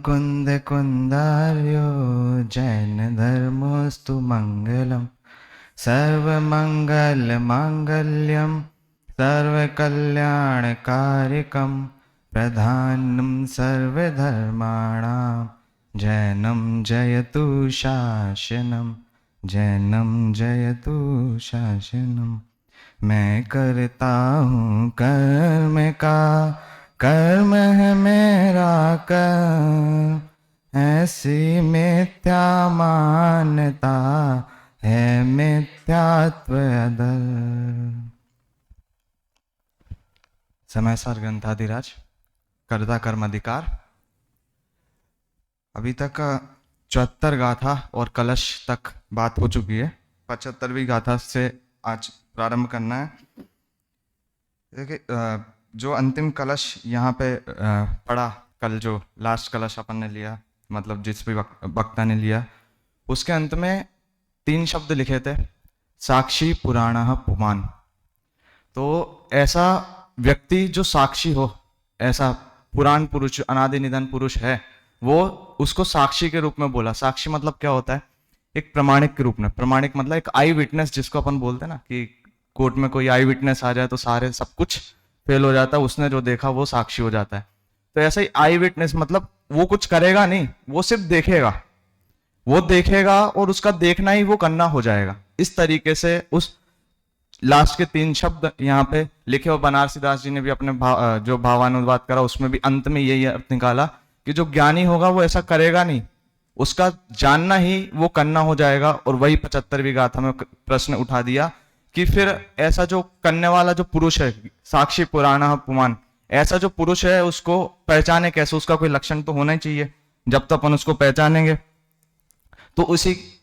मुकुंद कुंदार्यो जैन धर्मोस्तु मंगलम सर्वमंगल मांगल्यम सर्वकल्याणकारिकम प्रधानम सर्वधर्माणां जैनम जयतु शासनम जैनम जयतु शासनम। मैं करता हूँ कर्म का, कर्म है मेरा कर्म, ऐसी मिथ्या मान्यता है मिथ्यात्व अदल। समयसार ग्रंथाधिराज कर्ता कर्म अधिकार। अभी तक 74 गाथा और कलश तक बात हो चुकी है। 75वीं गाथा से आज प्रारंभ करना है। देखिए जो अंतिम कलश यहाँ पे पढ़ा, कल जो लास्ट कलश अपन ने लिया, मतलब जिस भी वक्ता ने लिया, उसके अंत में 3 शब्द लिखे थे, साक्षी पुराणः पुमान्। तो ऐसा व्यक्ति जो साक्षी हो, ऐसा पुराण पुरुष, अनादि निधन पुरुष है, वो उसको साक्षी के रूप में बोला। साक्षी मतलब क्या होता है? एक प्रमाणिक के रूप में। प्रमाणिक मतलब एक आई विटनेस, जिसको अपन बोलते हैं ना कि कोर्ट में कोई आई विटनेस आ जाए तो सारे सब कुछ फेल हो जाता है, उसने जो देखा वो साक्षी हो जाता है। तो ऐसा ही आई विटनेस मतलब वो कुछ करेगा नहीं, वो सिर्फ देखेगा। वो देखेगा और उसका देखना ही वो करना हो जाएगा। इस तरीके से उस लास्ट के 3 शब्द यहाँ पे लिखे। और बनारसी दास जी ने भी अपने जो भावानुवाद करा उसमें भी अंत में यही अर्थ निकाला कि जो ज्ञानी होगा वो ऐसा करेगा नहीं, उसका जानना ही वो करना हो जाएगा। और वही 75वीं गाथा में प्रश्न उठा दिया कि फिर ऐसा जो करने वाला जो पुरुष है, साक्षी पुराणः पुमान्, ऐसा जो पुरुष है उसको पहचाने कैसे? उसका कोई लक्षण तो होना ही चाहिए। जब तक अपन उसको पहचानेंगे तो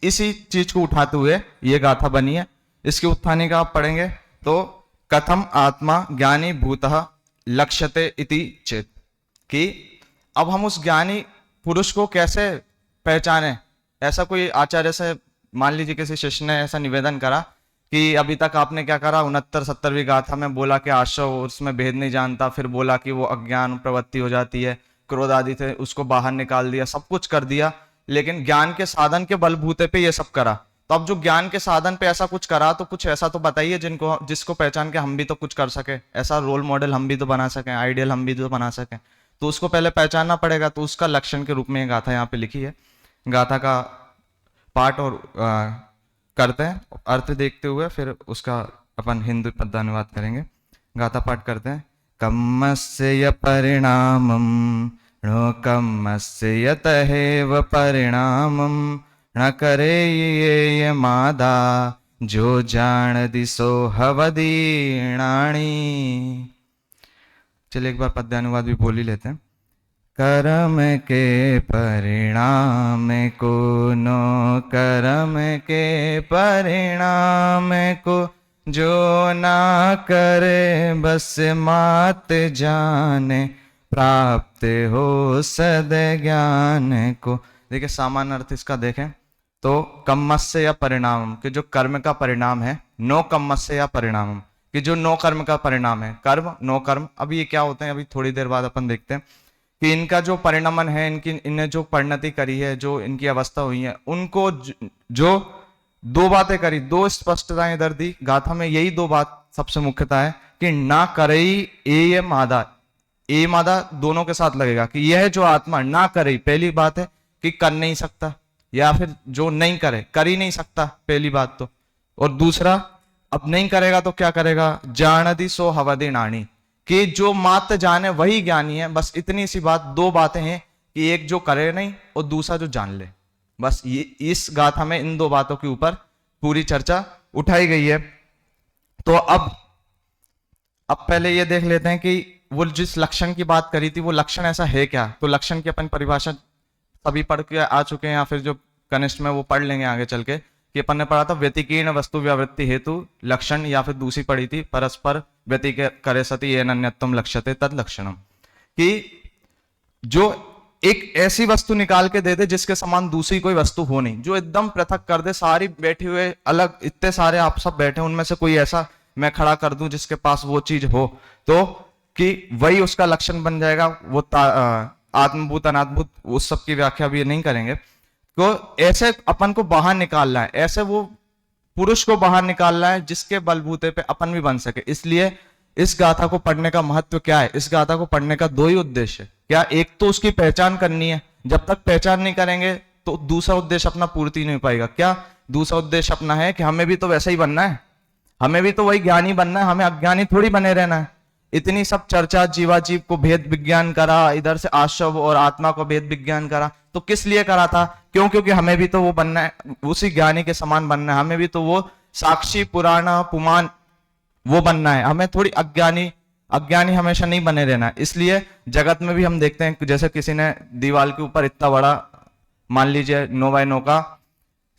इसी चीज को उठाते हुए ये गाथा बनी है। इसके उत्थानी का आप पढ़ेंगे तो कथम आत्मा ज्ञानी भूतः लक्ष्यते इति चेत, कि अब हम उस ज्ञानी पुरुष को कैसे पहचाने। ऐसा कोई आचार्य से, मान लीजिए किसी शिष्य ने ऐसा निवेदन करा कि अभी तक आपने क्या करा, 69-70वीं गाथा में बोला कि आश्रव उसमें भेद नहीं जानता, फिर बोला कि वो अज्ञान प्रवृत्ति हो जाती है, क्रोध आदि थे उसको बाहर निकाल दिया, सब कुछ कर दिया, लेकिन ज्ञान के साधन के बलबूते पे ये सब करा। तो अब जो ज्ञान के साधन पे ऐसा कुछ करा, तो कुछ ऐसा तो बताइए जिसको पहचान के हम भी तो कुछ कर सके, ऐसा रोल मॉडल हम भी तो बना सकें, आइडियल हम भी तो बना सकें। तो उसको पहले पहचानना पड़ेगा। तो उसका लक्षण के रूप में ये गाथा यहाँ पे लिखी है। गाथा का पाठ और करते हैं, अर्थ देखते हुए फिर उसका अपन हिंदी पद्यानुवाद करेंगे। गाथा पाठ करते हैं। कम्मस्य परिणामं नो कम्मस्य यतहेव परिणामं न करे ये मादा जो जान दिसो हवदीणाणी। चलिए एक बार पद्यानुवाद भी बोल ही लेते हैं। कर्म के परिणाम को नो कर्म के परिणाम को जो ना करे बस मात जाने प्राप्त हो सद ज्ञान को। देखिए सामान्य अर्थ इसका देखें तो कम्मस्य या परिणाम, कि जो कर्म का परिणाम है, नो कम्मस्य या परिणाम, कि जो नो कर्म का परिणाम है, कर्म नो कर्म। अभी ये क्या होते हैं, अभी थोड़ी देर बाद अपन देखते हैं कि इनका जो परिणमन है, इनने जो परिणति करी है, जो इनकी अवस्था हुई है, उनको जो 2 बातें करी, 2 स्पष्टताएं इधर दी गाथा में। यही 2 बात सबसे मुख्यता है कि ना करई ए मादा, ए मादा दोनों के साथ लगेगा कि यह जो आत्मा ना करे, पहली बात है कि कर नहीं सकता, या फिर जो नहीं करे, कर ही नहीं सकता, पहली बात तो। और दूसरा, अब नहीं करेगा तो क्या करेगा, जानदी सो हवदे नाणी, कि जो मात्र जाने वही ज्ञानी है। बस इतनी सी बात, 2 बातें हैं कि एक जो करे नहीं और दूसरा जो जान ले। बस ये इस गाथा में इन 2 बातों के ऊपर पूरी चर्चा उठाई गई है। तो अब पहले ये देख लेते हैं कि वो जिस लक्षण की बात करी थी वो लक्षण ऐसा है क्या। तो लक्षण की अपन परिभाषा सभी पढ़ के आ चुके हैं, या फिर जो कनिष्ठ में वो पढ़ लेंगे आगे चल के, कि अपन ने पढ़ा था व्यतिकीर्ण वस्तु व्यावृत्ति हेतु लक्षण, या फिर दूसरी पढ़ी थी परस्पर व्यतिकरे सति अन्यत्वम लक्ष्यते तद लक्षणम, कि जो एक ऐसी वस्तु निकाल के दे दे जिसके समान दूसरी कोई वस्तु हो नहीं, जो एकदम पृथक कर दे, सारी बैठे हुए अलग, इतने सारे आप सब बैठे उनमें से कोई ऐसा मैं खड़ा कर दूं जिसके पास वो चीज हो, तो कि वही उसका लक्षण बन जाएगा। वो आत्मभूत अनात्मभूत उस सब की व्याख्या भी नहीं करेंगे। तो ऐसे अपन को बाहर निकालना है, ऐसे वो पुरुष को बाहर निकालना है जिसके बलबूते पे अपन भी बन सके। इसलिए इस गाथा को पढ़ने का महत्व क्या है? इस गाथा को पढ़ने का दो ही उद्देश्य है। क्या? एक तो उसकी पहचान करनी है, जब तक पहचान नहीं करेंगे तो दूसरा उद्देश्य अपना पूर्ति नहीं हो पाएगा। क्या दूसरा उद्देश्य अपना है? कि हमें भी तो वैसा ही बनना है, हमें भी तो वही ज्ञानी बनना है, हमें अज्ञानी थोड़ी बने रहना है। इतनी सब चर्चा, जीवाजीव को भेद विज्ञान करा, इधर से आशव और आत्मा को भेद विज्ञान करा, तो किस लिए करा था? क्यों? क्योंकि हमें भी तो वो बनना है, उसी ज्ञानी के समान बनना है, हमें भी तो वो साक्षी पुराण पुमान वो बनना है, हमें थोड़ी अज्ञानी अज्ञानी हमेशा नहीं बने रहना है। इसलिए जगत में भी हम देखते हैं, जैसे किसी ने दीवार के ऊपर इतना बड़ा, मान लीजिए 9x9 का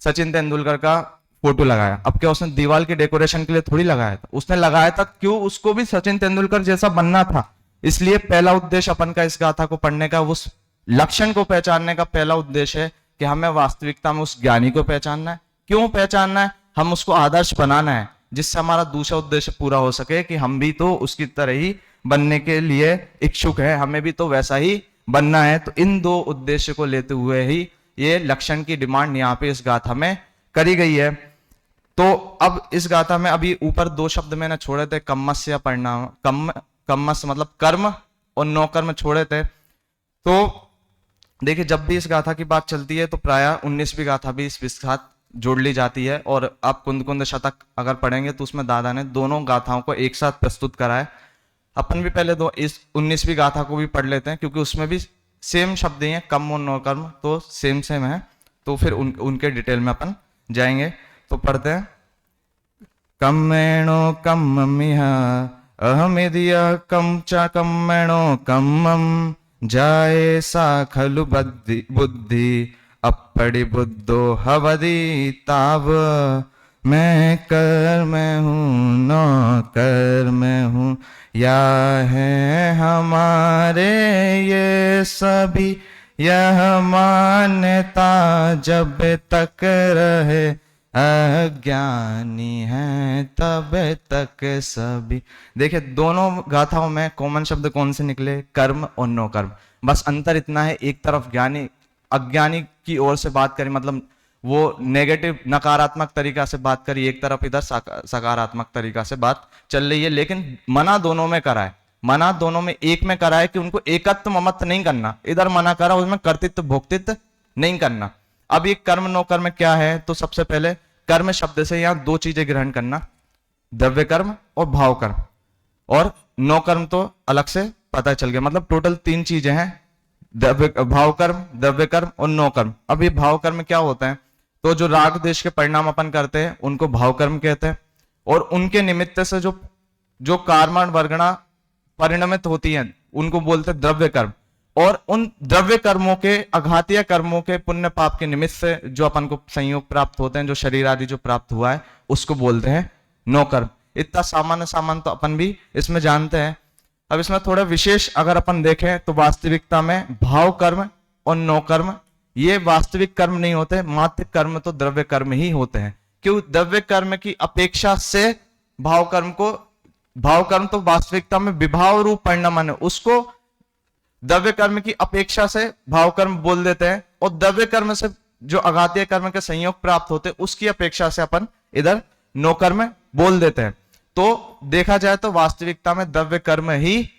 सचिन तेंदुलकर का फोटो लगाया। अब क्या उसने दीवार के डेकोरेशन के लिए थोड़ी लगाया था, उसने लगाया था क्यों? उसको भी सचिन तेंदुलकर जैसा बनना था। इसलिए पहला उद्देश्य अपन का इस गाथा को पढ़ने का, उस लक्षण को पहचानने का पहला उद्देश्य है कि हमें वास्तविकता में उस ज्ञानी को पहचानना है। क्यों पहचानना है? हम उसको आदर्श बनाना है, जिससे हमारा दूसरा उद्देश्य पूरा हो सके कि हम भी तो उसकी तरह ही बनने के लिए इच्छुक है, हमें भी तो वैसा ही बनना है। तो इन दो उद्देश्य को लेते हुए ही ये लक्षण की डिमांड यहाँ पे इस गाथा में करी गई है। तो अब इस गाथा में अभी ऊपर दो शब्द मैंने छोड़े थे, कम्मस्य परिणाम, कम्मस्य मतलब कर्म और नौकर्म छोड़े थे। तो देखिए जब भी इस गाथा की बात चलती है तो प्रायः 19वीं गाथा भी इसके साथ जोड़ ली जाती है। और आप कुंद कुंद शतक अगर पढ़ेंगे तो उसमें दादा ने दोनों गाथाओं को एक साथ प्रस्तुत करा है। अपन भी पहले दो इस 19वीं गाथा को भी पढ़ लेते हैं, क्योंकि उसमें भी सेम शब्द ही हैं, कम और नौकर्म तो सेम है। तो फिर उनके डिटेल में अपन जाएंगे। तो पढ़ते हैं, कम्मेणो कम्ममिह अहमिदिया कम च कम्मेणो कम्मम जाए सा खलु बुद्धि अपड़ी बुद्धो हवदी ताव। मैं कर में हूँ नौ कर में हूँ, या है हमारे ये सभी यह मान्यता जब तक रहे अज्ञानी है तब तक सभी। देखिए दोनों गाथाओं में कॉमन शब्द कौन से निकले? कर्म और नो कर्म। बस अंतर इतना है, एक तरफ ज्ञानी अज्ञानी की ओर से बात करी, मतलब वो नेगेटिव नकारात्मक तरीका से बात करी, एक तरफ इधर सकारात्मक तरीका से बात चल रही है। लेकिन मना दोनों में करा है, मना दोनों में एक में करा है कि उनको एकत्व ममत्व नहीं करना। इधर मना करा उसमें कर्तृत्व भोक्तृत्व नहीं करना। अब ये कर्म नो कर्म क्या है? तो सबसे पहले कर्म शब्द से यहां दो चीजें ग्रहण करना, द्रव्य कर्म और भाव कर्म। और नो कर्म तो अलग से पता चल गया, मतलब टोटल तीन चीजें हैं, भाव कर्म, द्रव्य कर्म और नो कर्म। अब ये भाव कर्म क्या होता है? तो जो राग देश के परिणाम अपन करते हैं उनको भाव कर्म कहते हैं, और उनके निमित्त से जो कार्मण वर्गणा परिणमित होती हैं उनको बोलते हैं द्रव्य कर्म। और उन द्रव्य कर्मों के, अघातीय कर्मों के पुण्य पाप के निमित्त से जो अपन को संयोग प्राप्त होते हैं, जो शरीर आदि जो प्राप्त हुआ है, उसको बोलते हैं नो कर्म। इतना सामान्य तो अपन भी इसमें जानते हैं। अब इसमें थोड़ा विशेष अगर अपन देखें तो वास्तविकता में भाव कर्म और नो कर्म ये वास्तविक कर्म नहीं होते, मात्र कर्म तो द्रव्य कर्म ही होते हैं। क्यों? द्रव्य कर्म की अपेक्षा से भाव कर्म तो वास्तविकता में विभाव रूप परिणाम है, उसको द्रव्य कर्म की अपेक्षा से भाव कर्म बोल देते हैं। और द्रव्य कर्म से जो अघातीय कर्म के संयोग प्राप्त होते हैं उसकी अपेक्षा से अपन इधर नो कर्म बोल देते हैं। तो देखा जाए तो वास्तविकता में द्रव्य कर्म ही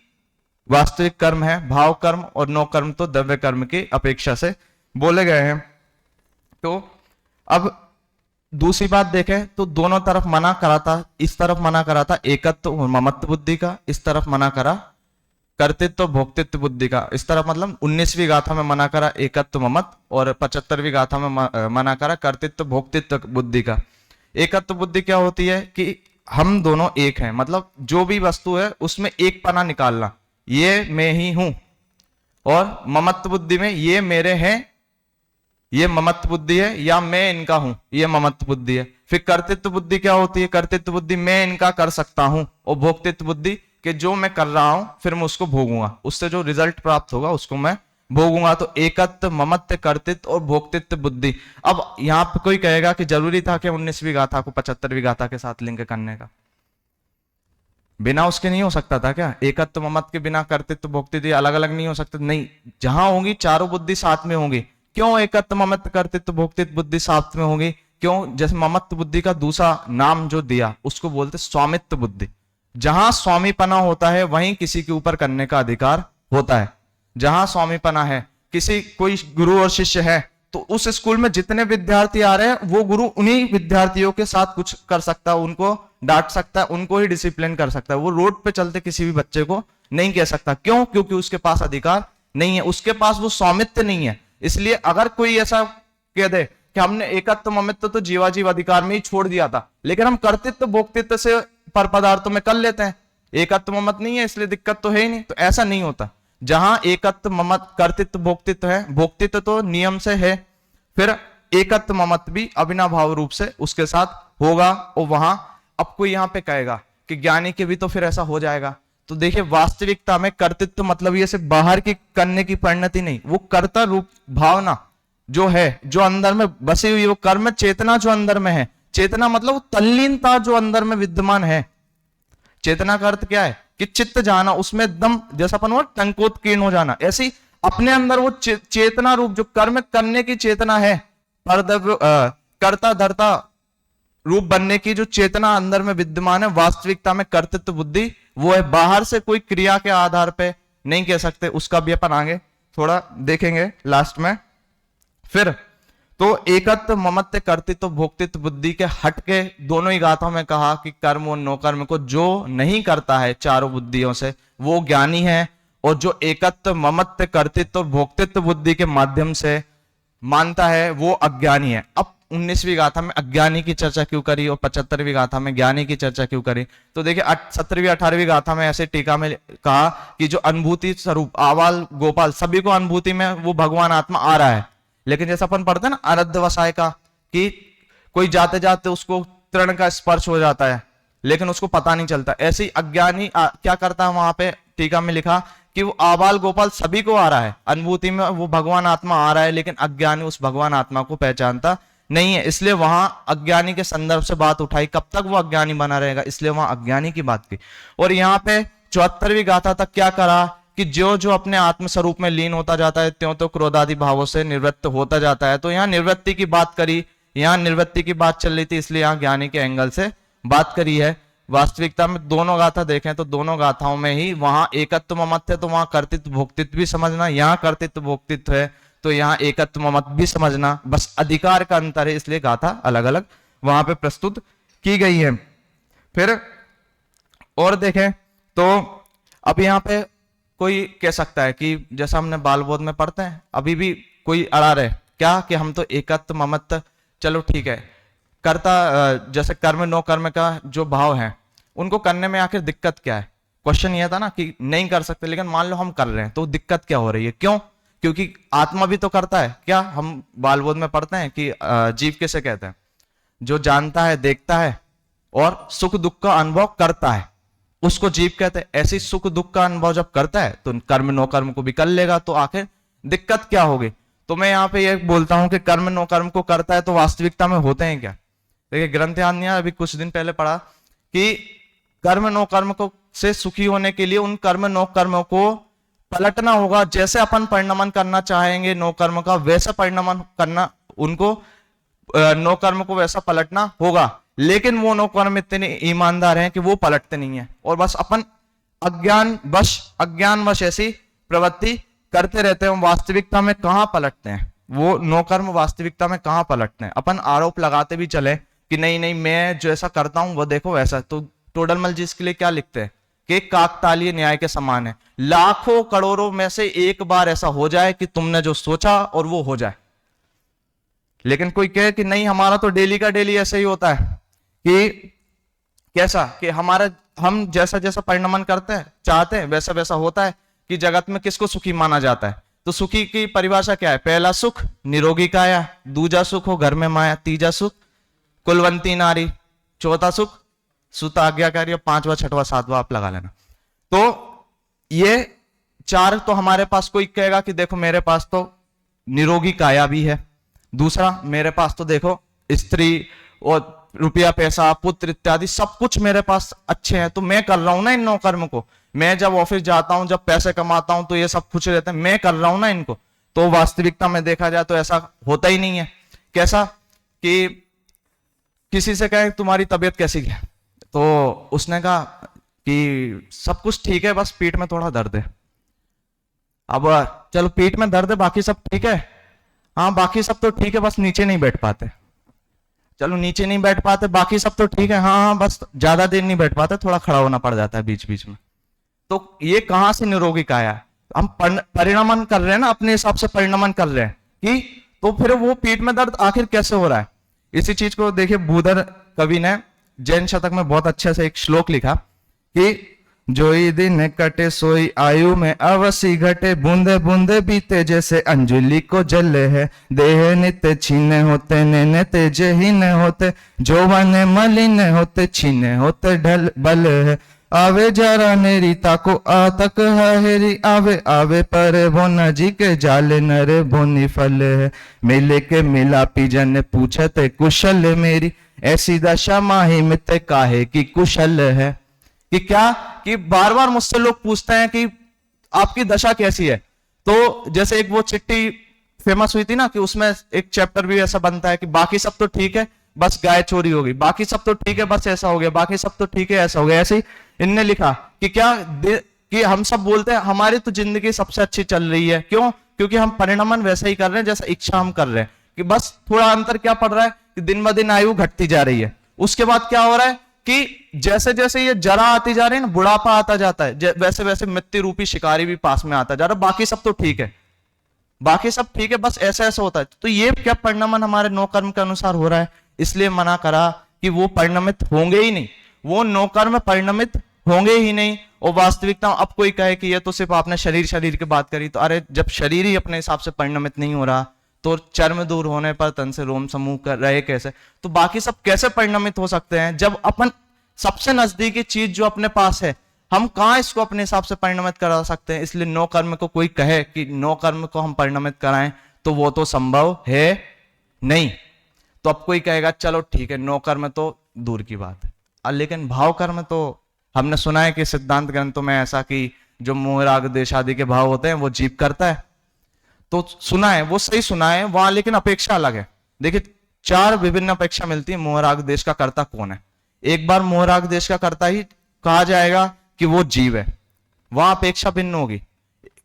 वास्तविक कर्म है, भाव कर्म और नो कर्म तो द्रव्य कर्म की अपेक्षा से बोले गए हैं। तो अब दूसरी बात देखें तो दोनों तरफ मना करा था, इस तरफ मना करा था एकत्व और ममत्व बुद्धि का, इस तरफ मना करा कर्तृत्व भोक्तृत्व बुद्धि का। इस तरफ मतलब 19वीं गाथा में मना करा एकत्व ममत्व और 75वीं गाथा में मना करा कर्तृत्व भोक्तृत्व बुद्धि का। एकत्व बुद्धि क्या होती है? कि हम दोनों एक हैं, मतलब जो भी वस्तु है उसमें एक पना निकालना, ये मैं ही हूं। और ममत्व बुद्धि में ये मेरे हैं, ये ममत्व बुद्धि है, या मैं इनका हूं, ये ममत्व बुद्धि है। फिर कर्तृत्व बुद्धि क्या होती है? कर्तृत्व बुद्धि मैं इनका कर सकता हूं। और भोक्तृत्व बुद्धि कि जो मैं कर रहा हूं फिर मैं उसको भोगूंगा, उससे जो रिजल्ट प्राप्त होगा उसको मैं भोगूंगा। तो एकत्व ममत्व कर्तृत्व और भोक्तृत्व बुद्धि। अब यहां पर कोई कहेगा कि जरूरी था कि 19वीं गाथा को 75वीं गाथा के साथ लिंक करने का? बिना उसके नहीं हो सकता था क्या? एकत्व ममत्व के बिना कर्तृत्व भोक्तृत्व अलग अलग नहीं हो सकते? नहीं, जहां होंगी चारों बुद्धि साथ में होंगी। क्यों एकत्व ममत्व कर्तृत्व भोक्तृत्व बुद्धि साथ में होंगी? क्यों? जैसे ममत्व बुद्धि का दूसरा नाम जो दिया उसको बोलते स्वामित्व बुद्धि। जहां स्वामीपना होता है वहीं किसी के ऊपर करने का अधिकार होता है। जहां स्वामीपना है, किसी कोई गुरु और शिष्य है, तो उस स्कूल में जितने विद्यार्थी आ रहे हैं वो गुरु उन्हीं विद्यार्थियों के साथ कुछ कर सकता है, उनको डांट सकता है, उनको ही डिसिप्लिन कर सकता है। वो रोड पे चलते किसी भी बच्चे को नहीं कह सकता। क्यों? क्योंकि उसके पास अधिकार नहीं है, उसके पास वो स्वामित्व नहीं है। इसलिए अगर कोई ऐसा कह दे कि हमने एकत्व ममित्व तो जीवाजीव अधिकार में ही छोड़ दिया था, लेकिन हम कर्तृत्व भोक्तृत्व से पर पदार्थों में कर लेते हैं, एकत्व ममत नहीं है इसलिए दिक्कत तो है ही नहीं, तो ऐसा नहीं होता। जहां एकत्व ममत कर्तृत्व भोक्तृत्व है, भोक्तृत्व तो नियम से है, फिर एकत्व ममत भी अविनाभाव रूप से उसके साथ होगा। और वहां अब कोई यहां पे कहेगा कि ज्ञानी के भी तो फिर ऐसा हो जाएगा, तो देखिए वास्तविकता में कर्तृत्व मतलब ये सिर्फ बाहर की करने की परिणति नहीं, वो कर्ता रूप भावना जो है, जो अंदर में बसी हुई, वो कर्म चेतना जो अंदर में है, चेतना मतलब तल्लीनता जो अंदर में विद्यमान है। चेतना का अर्थ क्या है? कि चित्त जाना, उसमें एकदम जैसा अपन वो टंकोत्कीर्ण हो जाना, ऐसी अपने अंदर वो चेतना रूप जो कर्म करने की चेतना है, कर्ता धर्ता रूप बनने की जो चेतना अंदर में विद्यमान है, वास्तविकता में कर्तृत्व बुद्धि वो है। बाहर से कोई क्रिया के आधार पे नहीं कह सकते, उसका भी अपन आगे थोड़ा देखेंगे लास्ट में। फिर तो एकत्व ममत्व कर्तृत्व भोक्तृत्व बुद्धि के हट के दोनों ही गाथाओं में कहा कि कर्म और नो कर्म को जो नहीं करता है चारों बुद्धियों से वो ज्ञानी है, और जो एकत्व ममत्व कर्तृत्व और भोक्तृत्व बुद्धि के माध्यम से मानता है वो अज्ञानी है। अब 19वीं गाथा में अज्ञानी की चर्चा क्यों करी और 75वीं गाथा में ज्ञानी की चर्चा क्यों करी? तो देखिए 17वीं 18वीं गाथा में ऐसे टीका में कहा कि जो अनुभूति स्वरूप आवाल गोपाल सभी को अनुभूति में वो भगवान आत्मा आ रहा है, लेकिन जैसा अपन पढ़ते हैं ना अरद्धवसाय का, कि कोई जाते जाते उसको तृण का स्पर्श हो जाता है लेकिन उसको पता नहीं चलता, ऐसे ही अज्ञानी क्या करता है? वहां पे टीका में लिखा कि वो आबाल गोपाल सभी को आ रहा है, अनुभूति में वो भगवान आत्मा आ रहा है, लेकिन अज्ञानी उस भगवान आत्मा को पहचानता नहीं है। इसलिए वहां अज्ञानी के संदर्भ से बात उठाई, कब तक वो अज्ञानी बना रहेगा, इसलिए वहां अज्ञानी की बात की। और यहाँ पे 74वीं गाथा तक क्या करा कि जो जो अपने आत्म स्वरूप में लीन होता जाता है त्यों तो क्रोधादि भावों से निवृत्त होता जाता है। तो यहाँ निवृत्ति की बात करी, यहाँ निवृत्ति की बात चल रही थी, इसलिए यहाँ ज्ञानी के एंगल से बात करी है। वास्तविकता में दोनों गाथा देखें तो दोनों गाथाओं में ही वहां एकत्व ममत्व है तो वहां कर्तृत्व भोक्तृत्व भी समझना, यहाँ कर्तृत्व भोक्तृत्व है तो यहाँ एकत्व ममत्व भी समझना, बस अधिकार का अंतर है, इसलिए गाथा अलग अलग वहां पे प्रस्तुत की गई है। फिर और देखें तो अब यहाँ पे कोई कह सकता है कि जैसा हमने बाल बोध में पढ़ते हैं, अभी भी कोई अड़ा रहे क्या कि हम तो एकत्व ममत्व, चलो ठीक है, कर्ता जैसे कर्म नो कर्म का जो भाव है उनको करने में आखिर दिक्कत क्या है? क्वेश्चन यह था ना कि नहीं कर सकते, लेकिन मान लो हम कर रहे हैं तो दिक्कत क्या हो रही है? क्यों? क्योंकि आत्मा भी तो करता है। क्या हम बाल बोध में पढ़ते हैं कि जीव किसे कहते हैं? जो जानता है, देखता है और सुख दुख का अनुभव करता है, उसको जीव कहते हैं। ऐसे सुख दुख का अनुभव जब करता है तो कर्म नो कर्म को भी कर लेगा, तो आखिर दिक्कत क्या होगी? तो मैं यहाँ पे ये बोलता हूं कि कर्म नो कर्म को करता है तो वास्तविकता में होते हैं क्या? देखिए ग्रंथ याद नहीं, अभी कुछ दिन पहले पढ़ा कि कर्म नो कर्म को से सुखी होने के लिए उन कर्म नो कर्मों को पलटना होगा। जैसे अपन परिणमन करना चाहेंगे नो कर्म का, वैसा परिणमन करना, उनको नो कर्म को वैसा पलटना होगा, लेकिन वो नो कर्म इतने ईमानदार हैं कि वो पलटते नहीं है और बस अपन अज्ञान वश ऐसी प्रवृत्ति करते रहते हैं। वास्तविकता में कहां पलटते हैं वो नो कर्म? वास्तविकता में कहां पलटते हैं? अपन आरोप लगाते भी चले कि नहीं नहीं मैं जैसा करता हूं वो देखो वैसा, तो टोडरमल जी इसके लिए क्या लिखते हैं कि काकतालीय न्याय के समान है, लाखों करोड़ों में से एक बार ऐसा हो जाए कि तुमने जो सोचा और वो हो जाए। लेकिन कोई कहे कि नहीं हमारा तो डेली का डेली ऐसा ही होता है कि कैसा कि हम जैसा जैसा परिणमन करते हैं चाहते हैं वैसा वैसा होता है। कि जगत में किसको सुखी माना जाता है? तो सुखी की परिभाषा क्या है? पहला सुख निरोगी काया, दूजा सुख हो घर में माया, तीजा सुख कुलवंती नारी, चौथा सुख सुत आज्ञाकारी, पांचवा छठवा सातवां आप लगा लेना। तो ये चार तो हमारे पास, कोई कहेगा कि देखो मेरे पास तो निरोगी काया भी है, दूसरा मेरे पास तो देखो स्त्री और रुपया पैसा पुत्र इत्यादि सब कुछ मेरे पास अच्छे हैं, तो मैं कर रहा हूं ना इन नौ कर्म को। मैं जब ऑफिस जाता हूं, जब पैसे कमाता हूं, तो ये सब खुश रहते हैं, मैं कर रहा हूं ना इनको। तो वास्तविकता में देखा जाए तो ऐसा होता ही नहीं है। कैसा कि किसी से कहे तुम्हारी तबीयत कैसी है, तो उसने कहा कि सब कुछ ठीक है, बस पीठ में थोड़ा दर्द है। अब चलो पीठ में दर्द है, बाकी सब ठीक है, हाँ बाकी सब तो ठीक है, बस नीचे नहीं बैठ पाते। चलो नीचे नहीं बैठ पाते, बाकी सब तो ठीक है, हाँ हाँ बस ज्यादा देर नहीं बैठ पाते, थोड़ा खड़ा होना पड़ जाता है बीच बीच में। तो ये कहां से निरोगी काया है? हम परिणमन कर रहे हैं ना, अपने हिसाब से परिणमन कर रहे हैं कि, तो फिर वो पीठ में दर्द आखिर कैसे हो रहा है? इसी चीज को देखिए, भूधर कवि ने जैन शतक में बहुत अच्छे से एक श्लोक लिखा कि जोई दिन कटे सोई आयु में अवसी घटे, बूंदे बूंदे बीते जैसे अंजुलि को जल है, देह नित्य छीने होते नैने तेजहीन होते, जौवन मलिन होते छीने होते ढल बल है, आवे जरा नेरी ताको आतक हेरी, आवे आवे पर वो नजी के जाले नरे बोनी फल है, मिले के मिला पीजन पूछते कुशल मेरी, ऐसी दशा माही मित काहे की कुशल है। कि क्या कि बार बार मुझसे लोग पूछते हैं कि आपकी दशा कैसी है। तो जैसे एक वो चिट्ठी फेमस हुई थी ना, कि उसमें एक चैप्टर भी ऐसा बनता है कि बाकी सब तो ठीक है, बस गाय चोरी हो गई, बाकी सब तो ठीक है, बस ऐसा हो गया, बाकी सब तो ठीक है, ऐसा हो गया। ऐसे ही इनने लिखा कि क्या कि हम सब बोलते हैं हमारी तो जिंदगी सबसे अच्छी चल रही है। क्यों? क्योंकि हम परिणमन वैसा ही कर रहे हैं जैसा इच्छा हम कर रहे हैं, कि बस थोड़ा अंतर क्या पड़ रहा है कि दिन ब दिन आयु घटती जा रही है। उसके बाद क्या हो रहा है कि जैसे जैसे ये जरा आती जा रही है ना, बुढ़ापा आता जाता है, वैसे वैसे मृत्यु रूपी शिकारी भी पास में आता जा रहा है। बाकी सब तो ठीक है, बाकी सब ठीक है, बस ऐसा ऐसा होता है। तो ये क्या परिणमन हमारे नौ कर्म के अनुसार हो रहा है, इसलिए मना करा कि वो परिणमित होंगे ही नहीं, वो नौ कर्म परिणमित होंगे ही नहीं। और वास्तविकता अब कोई कहे कि ये तो सिर्फ आपने शरीर की बात करी, तो अरे जब शरीर ही अपने हिसाब से परिणमित नहीं हो रहा, तो चर्म दूर होने पर तन से रोम समूह कर रहे कैसे, तो बाकी सब कैसे परिणमित हो सकते हैं? जब अपन सबसे नजदीकी चीज जो अपने पास है, हम कहां इसको अपने हिसाब से परिणमित करा सकते हैं? इसलिए नौ कर्म को कोई कहे कि नौ कर्म को हम परिणमित कराएं, तो वो तो संभव है नहीं। तो अब कोई कहेगा चलो ठीक है, नौ कर्म तो दूर की बात है, लेकिन भाव कर्म तो हमने सुना है कि सिद्धांत ग्रंथों में ऐसा कि जो मोह राग द्वेष आदि के भाव होते हैं वो जीव करता है, तो सुना है, वो सही सुना है वहां, लेकिन अपेक्षा अलग है। देखिए 4 विभिन्न अपेक्षा मिलती है मोह राग देश का कर्ता कौन है। एक बार मोह राग देश का कर्ता ही कहा जाएगा कि वो जीव है, वहां अपेक्षा भिन्न होगी।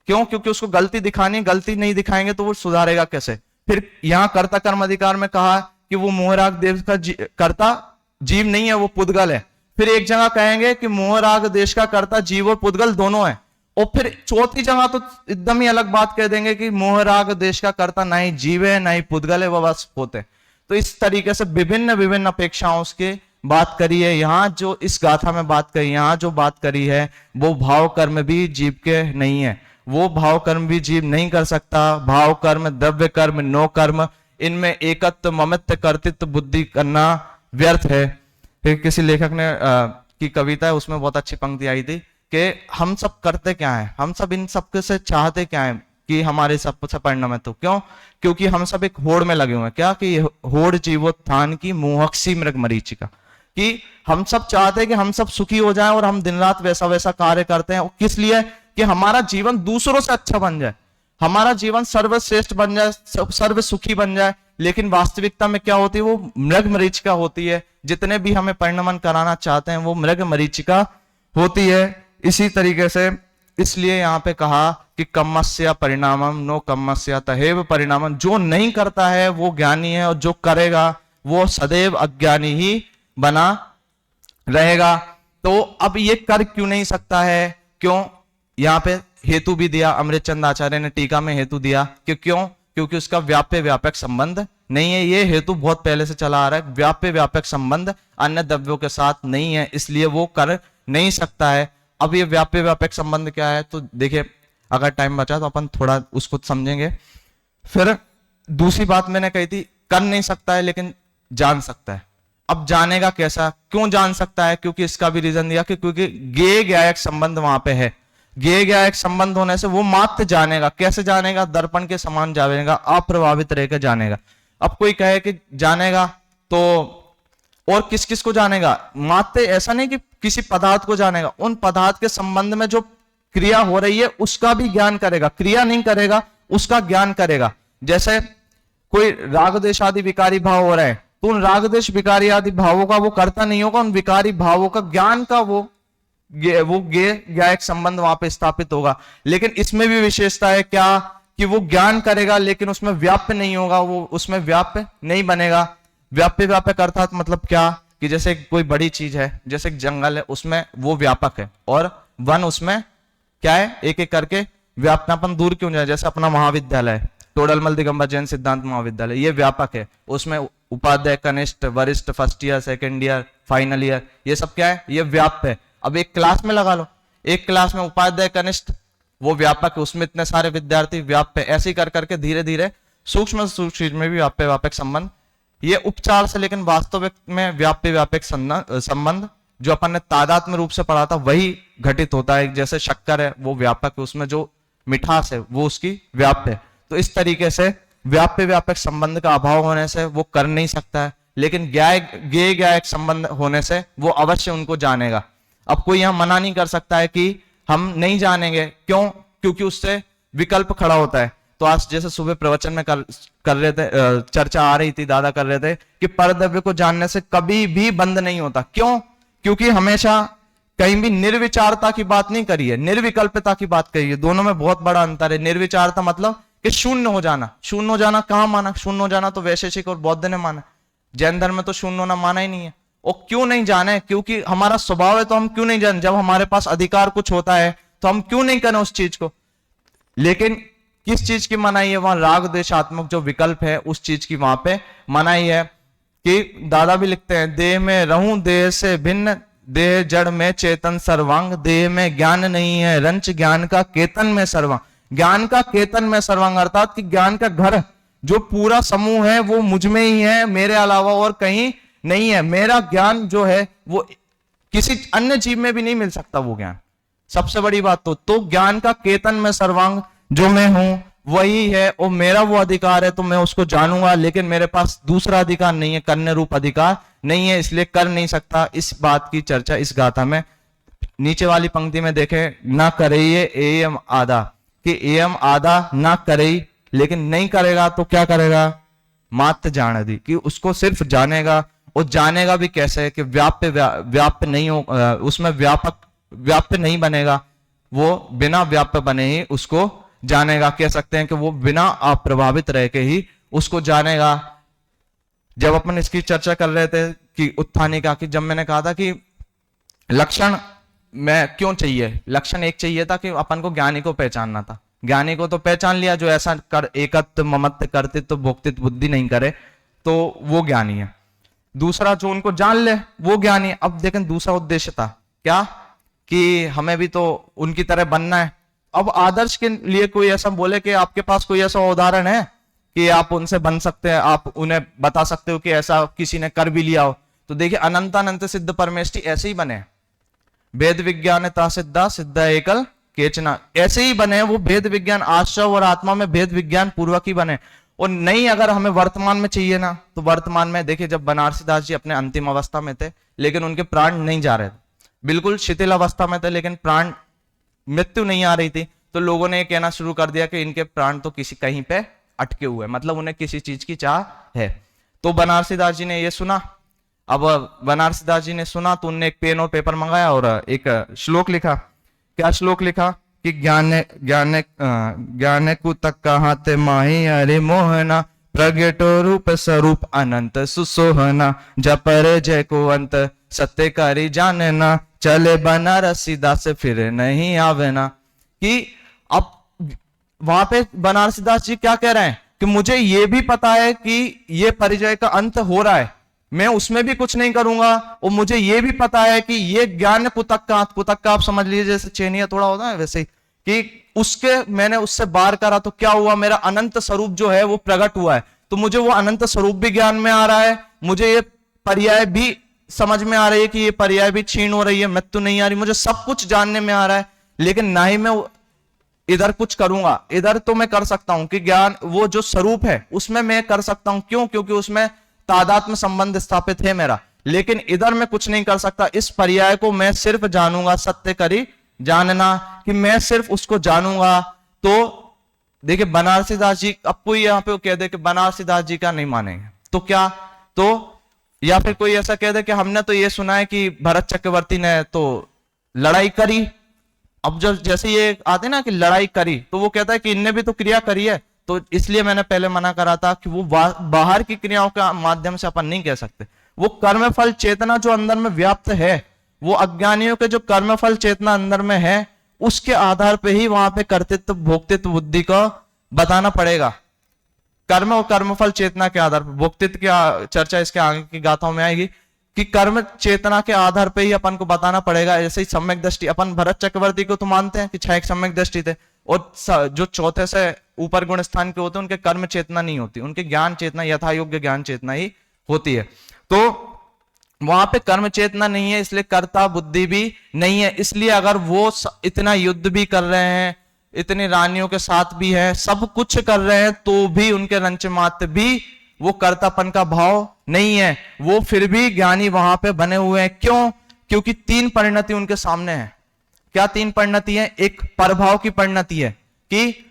क्यों? क्योंकि उसको गलती दिखानी, गलती नहीं दिखाएंगे तो वो सुधारेगा कैसे? फिर यहां कर्ता कर्म अधिकार में कहा कि वो मोह राग देश का कर्ता जीव नहीं है, वो पुद्गल है। फिर एक जगह कहेंगे कि मोह राग देश का कर्ता जीव और पुद्गल दोनों है, और फिर चौथी जगह तो एकदम ही अलग बात कह देंगे कि मोह राग देश का कर्ता ना ही जीव है ना ही पुद्गल है, वह बस होते। तो इस तरीके से विभिन्न विभिन्न अपेक्षाओं की बात करी है। यहां जो इस गाथा में बात करी, यहां जो बात करी है, वो भाव कर्म भी जीव के नहीं है, वो भाव कर्म भी जीव नहीं कर सकता। भाव कर्म, द्रव्य कर्म, नौ कर्म, इनमें एकत्व ममत्व कर्तृत्व बुद्धि करना व्यर्थ है। फिर किसी लेखक ने की कविता है, उसमें बहुत अच्छी पंक्ति आई थी कि हम सब करते क्या है, हम सब इन सबके से चाहते क्या है कि हमारे सब से परिणमित हो। क्यों? क्योंकि हम सब एक होड़ में लगे हुए हैं। क्या? कि होड़ जीवोत्थान की मोहक्षी मृग मरीचिका, कि हम सब चाहते हैं कि हम सब सुखी हो जाएं, और हम दिन रात वैसा वैसा कार्य करते हैं। किस लिए? कि हमारा जीवन दूसरों से अच्छा बन जाए, हमारा जीवन सर्वश्रेष्ठ बन जाए, सर्व सुखी बन जाए। लेकिन वास्तविकता में क्या होती है? वो मृग मरीचिका होती है। जितने भी हमें परिणमन कराना चाहते हैं वो मृग मरीचिका होती है। इसी तरीके से इसलिए यहां पे कहा कि कम्मस्य परिणामम नो कम्मस्य तहेव परिणामम। जो नहीं करता है वो ज्ञानी है, और जो करेगा वो सदैव अज्ञानी ही बना रहेगा। तो अब ये कर क्यों नहीं सकता है? क्यों? यहां पे हेतु भी दिया, अमृतचंद आचार्य ने टीका में हेतु दिया कि क्यों? क्योंकि उसका व्याप्य व्यापक संबंध नहीं है। ये हेतु बहुत पहले से चला आ रहा है, व्याप्य व्यापक संबंध अन्य द्रव्यों के साथ नहीं है, इसलिए वो कर नहीं सकता है। अब ये व्याप्य व्यापक संबंध क्या है? तो देखिए, अगर टाइम बचा तो अपन थोड़ा उसको समझेंगे। फिर दूसरी बात मैंने कही थी, कर नहीं सकता है लेकिन जान सकता है। अब जानेगा कैसा? क्यों जान सकता है? क्योंकि इसका भी रीजन दिया कि क्योंकि ज्ञेय ज्ञायक संबंध वहां पे है। ज्ञेय ज्ञायक संबंध होने से वो मात्र जानेगा। कैसे जानेगा? दर्पण के समान जानेगा, अप्रभावित रहकर जानेगा। अब कोई कहे कि जानेगा तो और किस किस को जानेगा? मात्र ऐसा नहीं कि किसी पदार्थ को जानेगा, उन पदार्थ के संबंध में जो क्रिया हो रही है उसका भी ज्ञान करेगा, क्रिया नहीं करेगा उसका ज्ञान करेगा। जैसे कोई राग देश आदि विकारी भाव हो रहे हैं तो उन राग देश विकारी आदि भावों का वो करता नहीं होगा, उन विकारी भावों का ज्ञान का वो ज्ञायक संबंध वहां पे स्थापित होगा। लेकिन इसमें भी विशेषता है क्या कि वो ज्ञान करेगा लेकिन उसमें व्याप्य नहीं होगा, वो उसमें व्याप्य नहीं बनेगा। व्याप्य व्यापक अर्थात मतलब क्या कि जैसे कोई बड़ी चीज है, जैसे जंगल है, उसमें वो व्यापक है और वन उसमें क्या है, एक एक करके व्यापनापन दूर क्यों जाए। जैसे अपना महाविद्यालय टोडरमल दिगंबर जैन सिद्धांत महाविद्यालय, ये व्यापक है, उसमें उपाध्याय, कनिष्ठ, वरिष्ठ, first year, second year, final year, ये सब क्या है, ये व्याप्य है। अब एक क्लास में लगा लो, एक क्लास में उपाध्याय, कनिष्ठ, वो व्यापक है, उसमें इतने सारे विद्यार्थी, व्याप्य। ऐसे ही कर करके धीरे धीरे सूक्ष्म चीज में भी व्याप्य व्यापक संबंध, ये उपचार से, लेकिन वास्तविक में व्याप्य व्यापक संबंध जो अपन ने तादात्म्य रूप से पढ़ा था वही घटित होता है। जैसे शक्कर है वो व्यापक है, उसमें जो मिठास है वो उसकी व्याप्य है। तो इस तरीके से व्याप्य व्यापक संबंध का अभाव होने से वो कर नहीं सकता है, लेकिन ज्ञेय ज्ञायक संबंध होने से वो अवश्य उनको जानेगा। अब कोई यहां मना नहीं कर सकता है कि हम नहीं जानेंगे, क्यों? क्योंकि उससे विकल्प खड़ा होता है। तो आज जैसे सुबह प्रवचन में कर रहे थे, चर्चा आ रही थी, दादा कर रहे थे कि परद्रव्य को जानने से कभी भी बंद नहीं होता। क्यों? क्योंकि हमेशा कहीं भी निर्विचारता की बात नहीं करी है, निर्विकल्पता की बात करी है। दोनों में बहुत बड़ा अंतर है। निर्विचारता मतलब कि शून्य हो जाना। शून्य हो जाना कहां माना? शून्य हो जाना तो वैशेषिक और बौद्ध ने माना, जैन धर्म में तो शून्य होना माना ही नहीं है। और क्यों नहीं जाने? क्योंकि हमारा स्वभाव है, तो हम क्यों नहीं जाने? जब हमारे पास अधिकार कुछ होता है तो हम क्यों नहीं करें उस चीज को? लेकिन किस चीज की मनाही है? वहां राग देशात्मक जो विकल्प है उस चीज की वहां पे मनाही है। कि दादा भी लिखते हैं, देह में रहूं देह से भिन्न, देह जड़ में चेतन सर्वांग, देह में ज्ञान नहीं है रंच, ज्ञान का केतन में सर्वांग। ज्ञान का केतन में सर्वांग अर्थात कि ज्ञान का घर जो पूरा समूह है वो मुझ में ही है, मेरे अलावा और कहीं नहीं है। मेरा ज्ञान जो है वो किसी अन्य जीव में भी नहीं मिल सकता वो ज्ञान। सबसे बड़ी बात तो ज्ञान का केतन में सर्वांग जो मैं हूं वही है, और मेरा वो अधिकार है तो मैं उसको जानूंगा। लेकिन मेरे पास दूसरा अधिकार नहीं है, करने रूप अधिकार नहीं है, इसलिए कर नहीं सकता। इस बात की चर्चा इस गाथा में नीचे वाली पंक्ति में देखें, ना करे ये एयम आधा, कि एयम आधा ना करे, लेकिन नहीं करेगा तो क्या करेगा? मात्र जान दी, कि उसको सिर्फ जानेगा। और जानेगा भी कैसे? कि व्याप्य नहीं हो, उसमें व्याप्य नहीं बनेगा, वो बिना व्याप्य बने ही उसको जानेगा। कह सकते हैं कि वो बिना अप्रभावित रह के ही उसको जानेगा। जब अपन इसकी चर्चा कर रहे थे कि उत्थानिका की, जब मैंने कहा था कि लक्षण में क्यों चाहिए, लक्षण एक चाहिए था कि अपन को ज्ञानी को पहचानना था। ज्ञानी को तो पहचान लिया, जो ऐसा कर एकत्व ममत्व कर्तृत्व भोक्तित्व बुद्धि नहीं करे तो वो ज्ञानी है। दूसरा जो उनको जान ले वो ज्ञानी। अब देखें दूसरा उद्देश्य था क्या, कि हमें भी तो उनकी तरह बनना है। अब आदर्श के लिए कोई ऐसा बोले कि आपके पास कोई ऐसा उदाहरण है कि आप उनसे बन सकते हैं, आप उन्हें बता सकते हो कि ऐसा किसी ने कर भी लिया हो, तो देखिए अनंतानंत सिद्ध परमेष्टि ऐसे ही बने। वेद विज्ञान ता सिद्धा सिद्ध एकल केचना, ऐसे ही बने वो भेद विज्ञान, आश्रव और आत्मा में भेद विज्ञान पूर्वक ही बने। और नहीं अगर हमें वर्तमान में चाहिए ना, तो वर्तमान में देखिए जब बनारसी दास जी अपने अंतिम अवस्था में थे, लेकिन उनके प्राण नहीं जा रहे थे, बिल्कुल शिथिल अवस्था में थे, लेकिन प्राण मृत्यु नहीं आ रही थी, तो लोगों ने ये कहना शुरू कर दिया कि इनके प्राण तो किसी कहीं पे अटके हुए, मतलब उन्हें किसी चीज की चाह है। तो बनारसी दास जी ने ये सुना। अब बनारसी दास जी ने सुना तो उनने एक पेन और पेपर मंगाया और एक श्लोक लिखा। क्या श्लोक लिखा? कि ज्ञान को तक कहाते माही अरे मोहना, प्रगटो रूप स्वरूप अनंत सुसोहना, जपर जय को अंत सत्य करी जानना, चले बनारसी दास फिर नहीं आवे ना। कि अब वहां पे बनारसी दास जी क्या कह रहे हैं कि मुझे ये भी पता है कि ये परिचय का अंत हो रहा है, मैं उसमें भी कुछ नहीं करूंगा, और मुझे ये भी पता है कि ये ज्ञान पुतक का आप समझ लीजिए जैसे चेनिया थोड़ा होता है वैसे ही, कि उसके मैंने उससे बाहर करा तो क्या हुआ, मेरा अनंत स्वरूप जो है वो प्रकट हुआ है, तो मुझे वो अनंत स्वरूप भी ज्ञान में आ रहा है, मुझे ये पर्याय भी समझ में आ रही है कि ये पर्याय भी क्षीण हो रही है, मृत्यु नहीं आ रही, मुझे सब कुछ जानने में आ रहा है। लेकिन ना ही मैं इधर कुछ करूंगा, इधर तो मैं कर सकता हूं कि ज्ञान वो जो स्वरूप है उसमें मैं कर सकता हूं। क्यों? क्योंकि उसमें तादात्म्य संबंध स्थापित है मेरा, लेकिन इधर मैं कुछ नहीं कर सकता। इस पर्याय को मैं सिर्फ जानूंगा, सत्य करी जानना, कि मैं सिर्फ उसको जानूंगा। तो देखिए बनारसी दास जी, अब कोई यहाँ पे कह दे कि बनारसी दास जी का नहीं मानेंगे तो क्या, तो या फिर कोई ऐसा कह दे कि हमने तो ये सुना है कि भरत चक्रवर्ती ने तो लड़ाई करी। अब जो जैसे ये आते ना कि लड़ाई करी, तो वो कहता है कि इनने भी तो क्रिया करी है। तो इसलिए मैंने पहले मना करा था कि वो बाहर की क्रियाओं के माध्यम से अपन नहीं कह सकते। वो कर्मफल चेतना जो अंदर में व्याप्त है, वो अज्ञानियों के जो कर्मफल चेतना अंदर में है, उसके आधार पे ही वहां पे कर्तृत्व भोक्तित्व बुद्धि को बताना पड़ेगा। कर्म और कर्मफल चेतना के आधार पर, भोक्तित्व की चर्चा इसके आगे की गाथाओं में आएगी कि कर्म चेतना के आधार पे ही अपन को बताना पड़ेगा। ऐसे ही सम्यक दृष्टि, अपन भरत चक्रवर्ती को तो मानते हैं कि 6 सम्यक दृष्टि थे, और जो चौथे से ऊपर गुण स्थान के होते हैं उनके कर्म चेतना नहीं होती, उनके ज्ञान चेतना, यथा योग्य ज्ञान चेतना ही होती है। तो वहां पे कर्म चेतना नहीं है, इसलिए कर्ता बुद्धि भी नहीं है। इसलिए अगर वो इतना युद्ध भी कर रहे हैं, इतनी रानियों के साथ भी है, सब कुछ कर रहे हैं, तो भी उनके रंच मात्र भी वो कर्तापन का भाव नहीं है, वो फिर भी ज्ञानी वहां पे बने हुए हैं। क्यों? क्योंकि 3 परिणति उनके सामने है। क्या 3 परिणति है? एक परभाव की परिणति है कि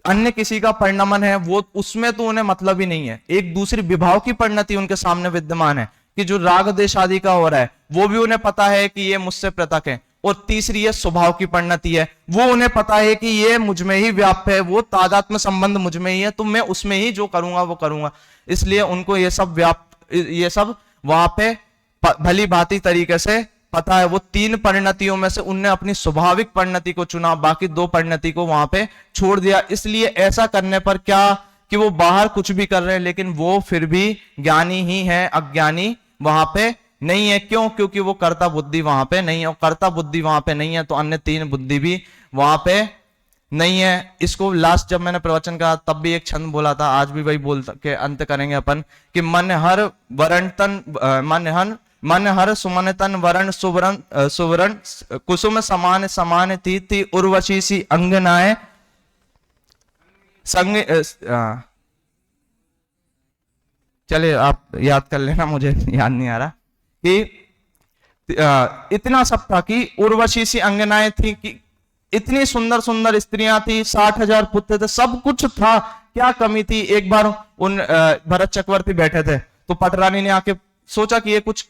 अन्य किसी का परिणमन है, वो उसमें तो उन्हें मतलब ही नहीं है। एक दूसरी विभाव की परिणति उनके सामने विद्यमान है कि जो राग देश आदि का हो रहा है, वो भी उन्हें पता है कि ये मुझसे पृथक है। और तीसरी है स्वभाव की परिणति है, वो उन्हें पता है कि ये मुझ में ही व्याप्त है, वो तादात्म्य संबंध मुझ में ही है, तो मैं उसमें ही जो करूंगा वो करूंगा। इसलिए उनको ये सब वहां पे भली भांति तरीके से पता है। वो 3 परिणतियों में से उनने अपनी स्वाभाविक परिणति को चुना, बाकी 2 परिणति को वहां पे छोड़ दिया। इसलिए ऐसा करने पर क्या कि वो बाहर कुछ भी कर रहे हैं, लेकिन वो फिर भी ज्ञानी ही है, अज्ञानी वहां पे नहीं है। क्यों? क्योंकि वो कर्ता बुद्धि वहां पे नहीं है, और कर्ता बुद्धि वहां पे नहीं है तो अन्य 3 बुद्धि भी वहां पे नहीं है। इसको लास्ट जब मैंने प्रवचन कहा तब भी एक छंद बोला था, आज भी वही बोल के अंत करेंगे अपन कि मन हर वरण तन मन हर सुमन तन वरण सुवरण कुसुम समान समान थी उर्वशी सी अंगनाएं संग। चलिए आप याद कर लेना, मुझे याद नहीं आ रहा। कि इतना सब था कि उर्वशी सी अंगनाएं थी, कि इतनी सुंदर सुंदर स्त्रियां थी, 60,000 पुत्र थे, सब कुछ था, क्या कमी थी। एक बार उन भरत चक्रवर्ती बैठे थे तो पटरानी ने आके सोचा कि ये कुछ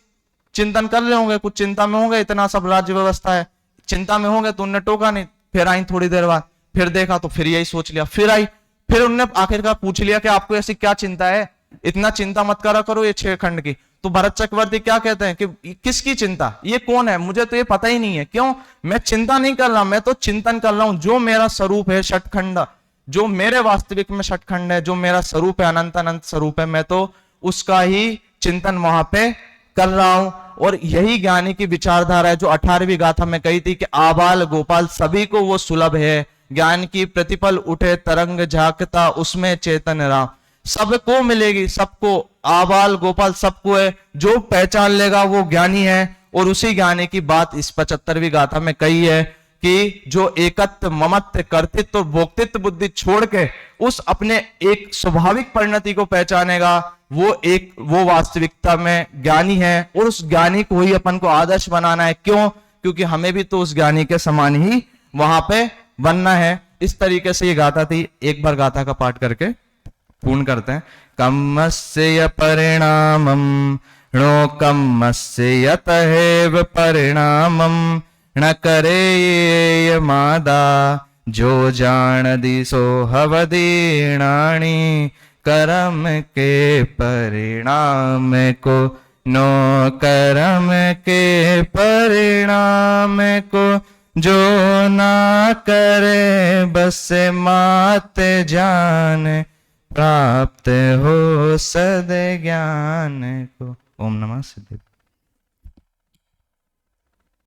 चिंतन कर रहे होंगे, कुछ चिंता में होंगे, इतना सब राज्य व्यवस्था है, चिंता में होंगे, तो उनने टोका नहीं। फिर आई थोड़ी देर बाद, फिर देखा तो फिर यही सोच लिया, फिर आई, फिर उनने आखिरकार पूछ लिया कि आपको ऐसी क्या चिंता है, इतना चिंता मत करा करो ये 6 खंड की। तो भरत चक्रवर्ती क्या कहते हैं कि किसकी चिंता, ये कौन है, मुझे तो ये पता ही नहीं है। क्यों? मैं चिंता नहीं कर रहा, मैं तो चिंतन कर रहा हूं। जो मेरा स्वरूप है षटखंड, जो मेरे वास्तविक में षटखंड है, जो मेरा स्वरूप है अनंत अनंत स्वरूप है, मैं तो उसका ही चिंतन वहां पे कर रहा हूं। और यही ज्ञानी की विचारधारा है जो 18वीं गाथा में कही थी कि आबाल गोपाल सभी को वो सुलभ है, ज्ञान की प्रतिपल उठे तरंग झांकता उसमें चेतन राम। सबको मिलेगी, सबको, आबाल गोपाल सबको है, जो पहचान लेगा वो ज्ञानी है। और उसी ज्ञानी की बात इस 75वीं गाथा में कही है कि जो एकत्व ममत्व कर्तृत्व और भोक्तित्व बुद्धि छोड़ के उस अपने एक स्वाभाविक परिणति को पहचानेगा, वो वास्तविकता में ज्ञानी है। और उस ज्ञानी को ही अपन को आदर्श बनाना है। क्यों? क्योंकि हमें भी तो उस ज्ञानी के समान ही वहां पे बनना है। इस तरीके से ये गाथा थी। एक बार गाथा का पाठ करके पूर्ण करते हैं। कम्मस्य परिणामम णो कम्मस्य यतहेव परिणामम न करे ये मादा जो जान दिसो हवदीणाणी कर्म के परिणाम को नो कर्म के परिणाम को जो ना करे बस मात जान प्राप्त हो सद ज्ञान को। ओम नमः सिद्धेश्वराय।